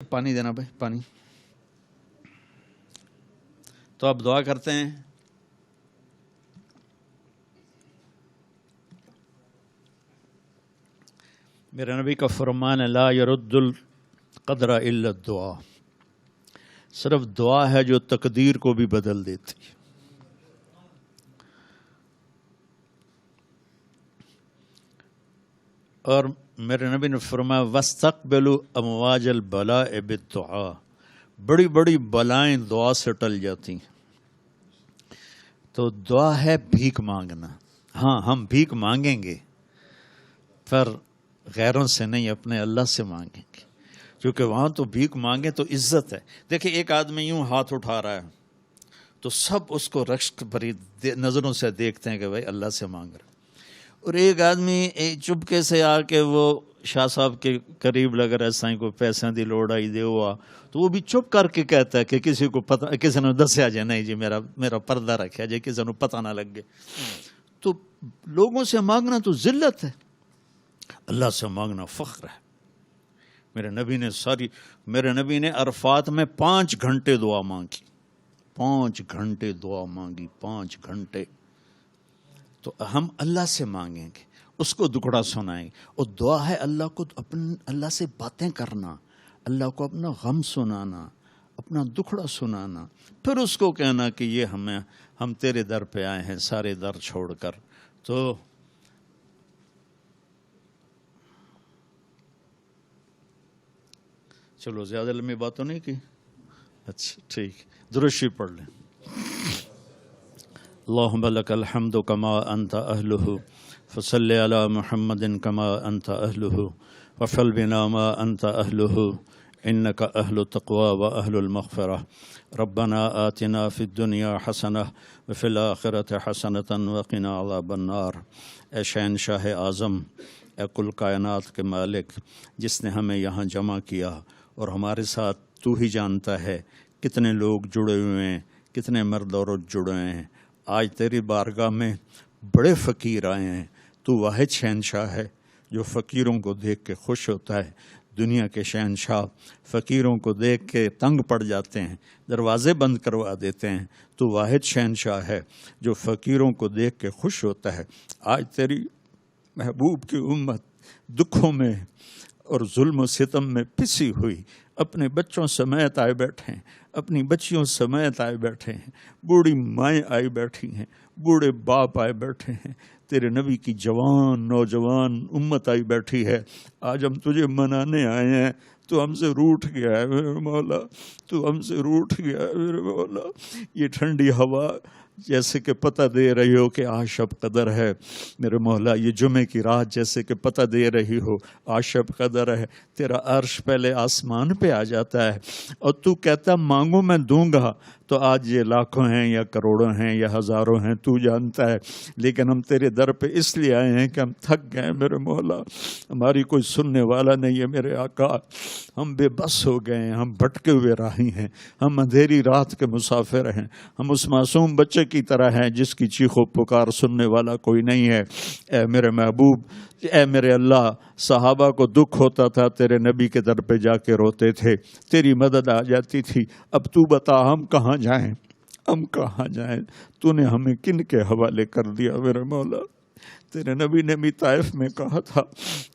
پانی دینا بھائی، پانی۔ تو اب دعا کرتے ہیں۔ میرے نبی کا فرمان لا يرد القدر الا الدعاء، صرف دعا ہے جو تقدیر کو بھی بدل دیتی ہے۔ اور میرے نبی نے فرمایا وَاسْتَقْبِلُوا أَمْوَاجَ الْبَلَاءِ بِالدُّعَاء، بڑی بڑی بلائیں دعا سے ٹل جاتی ہیں۔ تو دعا ہے بھیک مانگنا۔ ہاں، ہم بھیک مانگیں گے پر غیروں سے نہیں، اپنے اللہ سے مانگیں گے، کیونکہ وہاں تو بھیک مانگے تو عزت ہے۔ دیکھیں ایک آدمی یوں ہاتھ اٹھا رہا ہے تو سب اس کو رشک بھری نظروں سے دیکھتے ہیں کہ بھائی اللہ سے مانگ رہا ہے، اور ایک آدمی چپکے سے آ کے وہ شاہ صاحب کے قریب لگ رہا ہے، سائیں کو پیسے دی لوڑ آئی دے ہوا، تو وہ بھی چپ کر کے کہتا ہے کہ کسی کو پتہ، کسی نے دسیا جائے نہیں جی میرا پردہ رکھا جائے، کسی نے پتہ نہ لگ گے۔ تو لوگوں سے مانگنا تو ذلت ہے، اللہ سے مانگنا فخر ہے۔ میرے نبی نے عرفات میں 5 گھنٹے دعا مانگی، 5 گھنٹے دعا مانگی، 5 گھنٹے۔ تو ہم اللہ سے مانگیں گے، اس کو دکھڑا سنائیں گے، اور دعا ہے اللہ سے باتیں کرنا، اللہ کو اپنا غم سنانا، اپنا دکھڑا سنانا، پھر اس کو کہنا کہ یہ ہم تیرے در پہ آئے ہیں سارے در چھوڑ کر۔ تو چلو زیادہ لمبی بات تو نہیں کی، اچھا ٹھیک، درود شریف پڑھ لیں۔ اللہم لک الحمد کما انت اہلہ فصل علی محمد کما انت اہلہ وفعل بنا ما انت اہلہ انک اہل التقوی و اہل المغفرہ ربنا آتنا فی الدنیا حسنہ وفی الآخرۃ حسنۃ وقنا عذاب النار۔ اے شہنشاہ اعظم، اے کل کائنات کے مالک، جس نے ہمیں یہاں جمع کیا اور ہمارے ساتھ تو ہی جانتا ہے کتنے لوگ جڑے ہوئے ہیں، کتنے مرد عورت جڑے ہیں۔ آج تیری بارگاہ میں بڑے فقیر آئے ہیں، تو واحد شہنشاہ ہے جو فقیروں کو دیکھ کے خوش ہوتا ہے۔ دنیا کے شہنشاہ فقیروں کو دیکھ کے تنگ پڑ جاتے ہیں، دروازے بند کروا دیتے ہیں، تو واحد شہنشاہ ہے جو فقیروں کو دیکھ کے خوش ہوتا ہے۔ آج تیری محبوب کی امت دکھوں میں اور ظلم و ستم میں پسی ہوئی اپنے بچوں سمیت آئے بیٹھے ہیں، اپنی بچیوں سمیت آئے بیٹھے ہیں، بوڑھی مائیں آئی بیٹھی ہیں، بوڑھے باپ آئے بیٹھے ہیں، تیرے نبی کی جوان نوجوان امت آئی بیٹھی ہے۔ آج ہم تجھے منانے آئے ہیں، تو ہم سے روٹھ گیا ہے میرے مولا، تو ہم سے روٹھ گیا ہے میرے مولا۔ یہ ٹھنڈی ہوا جیسے کہ پتہ دے رہی ہو کہ آج شب قدر ہے میرے مولا، یہ جمعے کی رات جیسے کہ پتہ دے رہی ہو آج شب قدر ہے۔ تیرا عرش پہلے آسمان پہ آ جاتا ہے اور تو کہتا مانگو میں دوں گا، تو آج یہ لاکھوں ہیں یا کروڑوں ہیں یا ہزاروں ہیں تو جانتا ہے، لیکن ہم تیرے در پہ اس لیے آئے ہیں کہ ہم تھک گئے میرے مولا، ہماری کوئی سننے والا نہیں ہے میرے آقا، ہم بے بس ہو گئے ہیں، ہم بھٹکے ہوئے راہی ہیں، ہم اندھیری رات کے مسافر ہیں، ہم اس معصوم بچے کی طرح ہیں جس کی چیخ و پکار سننے والا کوئی نہیں ہے۔ اے میرے محبوب، اے میرے اللہ، صحابہ کو دکھ ہوتا تھا تیرے نبی کے در پہ جا کے روتے تھے، تیری مدد آ جاتی تھی۔ اب تو بتا ہم کہاں جائیں، ہم کہاں جائیں؟ تو نے ہمیں کن کے حوالے کر دیا میرے مولا؟ تیرے نبی نے بھی طائف میں کہا تھا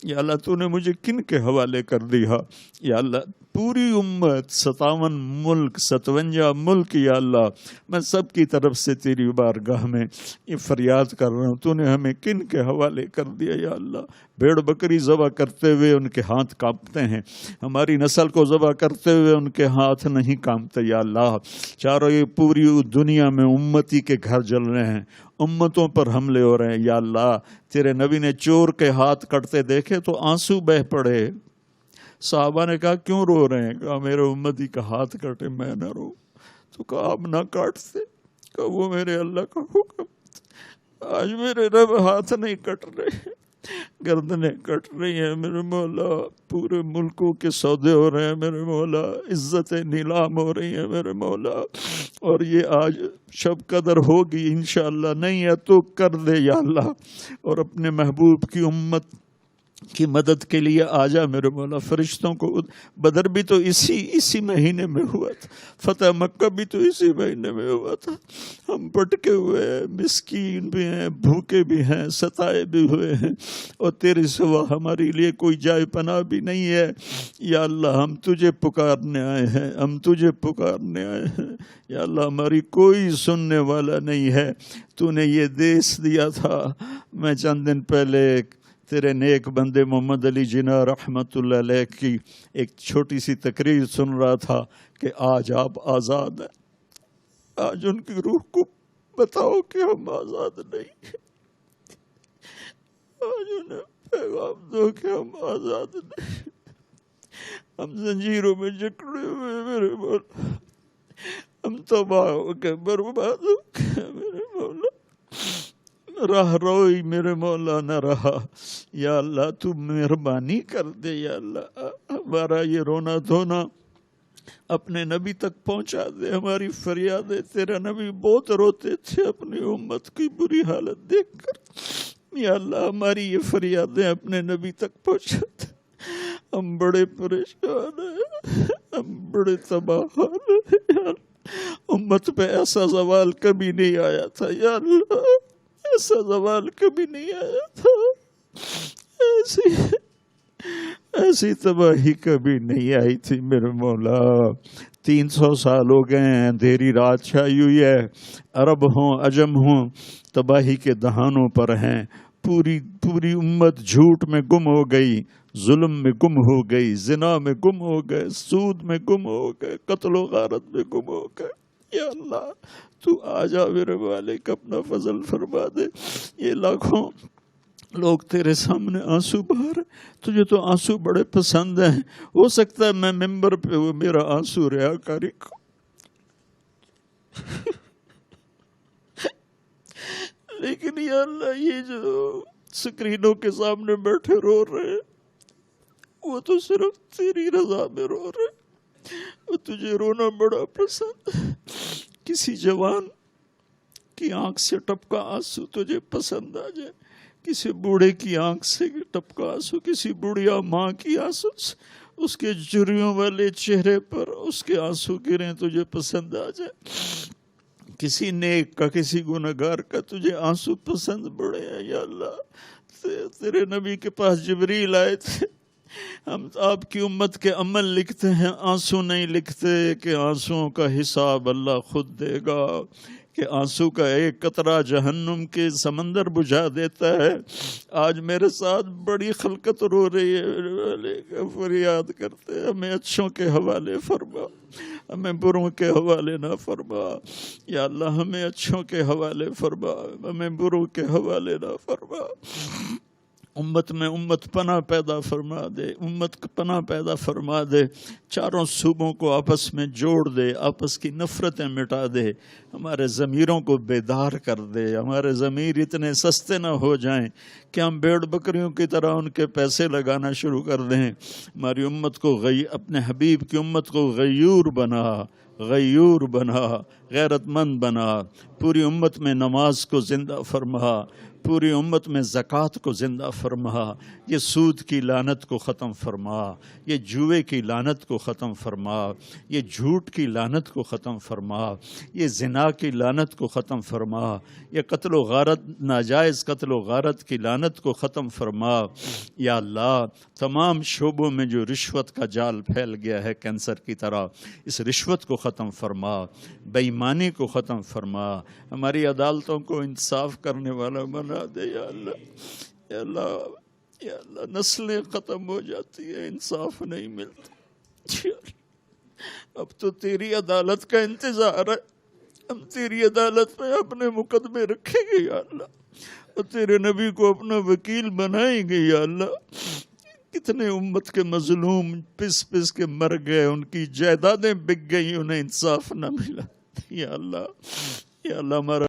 یا اللہ تو نے مجھے کن کے حوالے کر دیا؟ یا اللہ پوری امت 57 ملک 57 ملک، یا اللہ میں سب کی طرف سے تیری بارگاہ میں یہ فریاد کر رہا ہوں، تو نے ہمیں کن کے حوالے کر دیا؟ یا اللہ بھیڑ بکری ذبح کرتے ہوئے ان کے ہاتھ کانپتے ہیں، ہماری نسل کو ذبح کرتے ہوئے ان کے ہاتھ نہیں کانپتے۔ یا اللہ چاروں یہ پوری دنیا میں امتی کے گھر جل رہے ہیں، امتوں پر حملے ہو رہے ہیں۔ یا اللہ تیرے نبی نے چور کے ہاتھ کٹتے دیکھے تو آنسو بہ پڑے، صحابہ نے کہا کیوں رو رہے ہیں؟ کہا میرے امتی کا ہاتھ کٹے میں نہ رو، تو کہا آپ نہ کاٹتے، کہا وہ میرے اللہ کا حکم، آج میرے رب ہاتھ نہیں کٹ رہے، گردنیں کٹ رہی ہیں میرے مولا، پورے ملکوں کے سودے ہو رہے ہیں میرے مولا، عزتیں نیلام ہو رہی ہیں میرے مولا، اور یہ آج شب قدر ہوگی انشاءاللہ، نہیں ہے تو کر دے یا اللہ، اور اپنے محبوب کی امت کی مدد کے لیے آ جا میرے مولا. فرشتوں کو بدر بھی تو اسی مہینے میں ہوا تھا، فتح مکہ بھی تو اسی مہینے میں ہوا تھا. ہم بھٹکے ہوئے ہیں، مسکین بھی ہیں، بھوکے بھی ہیں، ستائے بھی ہوئے ہیں، اور تیرے سوا ہمارے لیے کوئی جائے پناہ بھی نہیں ہے. یا اللہ ہم تجھے پکارنے آئے ہیں، ہم تجھے پکارنے آئے ہیں. یا اللہ ہماری کوئی سننے والا نہیں ہے. تو نے یہ دیش دیا تھا. میں چند دن پہلے تیرے نیک بندے محمد علی جناح رحمت اللہ علیہ کی ایک چھوٹی سی تقریر سن رہا تھا کہ آج آپ آزاد ہیں. آج ان کی روح کو بتاؤ کہ ہم آزاد نہیں ہیں. آج انہیں پیغام دو کہ ہم آزاد نہیں. ہم زنجیروں میں جکڑے ہوئے میرے مولا، ہم تباہ ہو کے برباد ہو کے میرے مولا. راہ روئی میرے مولا نہ رہا. یا اللہ تو مہربانی کر دے. یا اللہ ہمارا یہ رونا دھونا اپنے نبی تک پہنچا دے. ہماری فریادیں تیرا نبی بہت روتے تھے اپنی امت کی بری حالت دیکھ کر. یا اللہ ہماری یہ فریادیں اپنے نبی تک پہنچا دے. ہم بڑے پریشان ہیں، ہم بڑے تباہ ہیں. یا اللہ امت پہ ایسا زوال کبھی نہیں آیا تھا. یا اللہ ایسا زوال کبھی نہیں آیا تھا. ایسی تباہی کبھی نہیں آئی تھی میرے مولا. 300 سال ہو گئے ہیں، اندھیری رات چھائی ہوئی ہے. عرب ہوں عجم ہوں تباہی کے دہانوں پر ہیں. پوری امت جھوٹ میں گم ہو گئی، ظلم میں گم ہو گئی، زنا میں گم ہو گئے، سود میں گم ہو گئے، قتل و غارت میں گم ہو گئے. یا اللہ تو آ جا میرے مالک، اپنا فضل فرما دے. یہ لاکھوں لوگ تیرے سامنے آنسو بہا رہے. تجھے تو آنسو بڑے پسند ہیں. ہو سکتا ہے میں ممبر پہ ہوں میرا آنسو ریاکاری کو، لیکن یا اللہ یہ جو سکرینوں کے سامنے بیٹھے رو رہے ہیں وہ تو صرف تیری رضا میں رو رہے ہیں. وہ تجھے رونا بڑا پسند ہے. کسی جوان کی آنکھ سے ٹپکا آنسو تجھے پسند آ جائے، کسی بوڑھے کی آنکھ سے ٹپکا آنسو، کسی بڑھیا ماں کی آنسو اس کے جریوں والے چہرے پر اس کے آنسو گریں تجھے پسند آ جائے. کسی نیک کا کسی گنہگار کا تجھے آنسو پسند بڑے ہیں. یا اللہ تیرے نبی کے پاس جبریل آئے تھے. ہم آپ کی امت کے عمل لکھتے ہیں، آنسو نہیں لکھتے کہ آنسوؤں کا حساب اللہ خود دے گا، کہ آنسو کا ایک قطرہ جہنم کے سمندر بجھا دیتا ہے. آج میرے ساتھ بڑی خلقت رو رہی ہے، فریاد کرتے ہیں ہمیں اچھوں کے حوالے فرما، ہمیں بروں کے حوالے نہ فرما. یا اللہ ہمیں اچھوں کے حوالے فرما، ہمیں بروں کے حوالے نہ فرما. امت میں امت پناہ پیدا فرما دے، امت پناہ پیدا فرما دے. چاروں صوبوں کو آپس میں جوڑ دے، آپس کی نفرتیں مٹا دے. ہمارے ضمیروں کو بیدار کر دے. ہمارے ضمیر اتنے سستے نہ ہو جائیں کہ ہم بھیڑ بکریوں کی طرح ان کے پیسے لگانا شروع کر دیں. ہماری امت کو اپنے حبیب کی امت کو غیور بنا، غیرت مند بنا. پوری امت میں نماز کو زندہ فرما، پوری امت میں زکوٰۃ کو زندہ فرما. یہ سود کی لعنت کو ختم فرما، یہ جوئے کی لعنت کو ختم فرما، یہ جھوٹ کی لعنت کو ختم فرما، یہ زنا کی لعنت کو ختم فرما، یہ قتل و غارت ناجائز قتل و غارت کی لعنت کو ختم فرما. یا اللہ تمام شعبوں میں جو رشوت کا جال پھیل گیا ہے کینسر کی طرح، اس رشوت کو ختم فرما، بے ایمانی کو ختم فرما. ہماری عدالتوں کو انصاف کرنے والا بنا دے. یا اللہ یا اللہ یا اللہ نسلیں ختم ہو جاتی ہیں، انصاف نہیں ملتا. اب تو تیری عدالت کا انتظار ہے. ہم تیری عدالت میں اپنے مقدمے رکھیں گے یا اللہ، اور تیرے نبی کو اپنا وکیل بنائیں گے. یا اللہ کتنے امت کے مظلوم پس کے مر گئے، ان کی جائیدادیں بک گئی، انہیں انصاف نہ ملا. یا اللہ ہمارا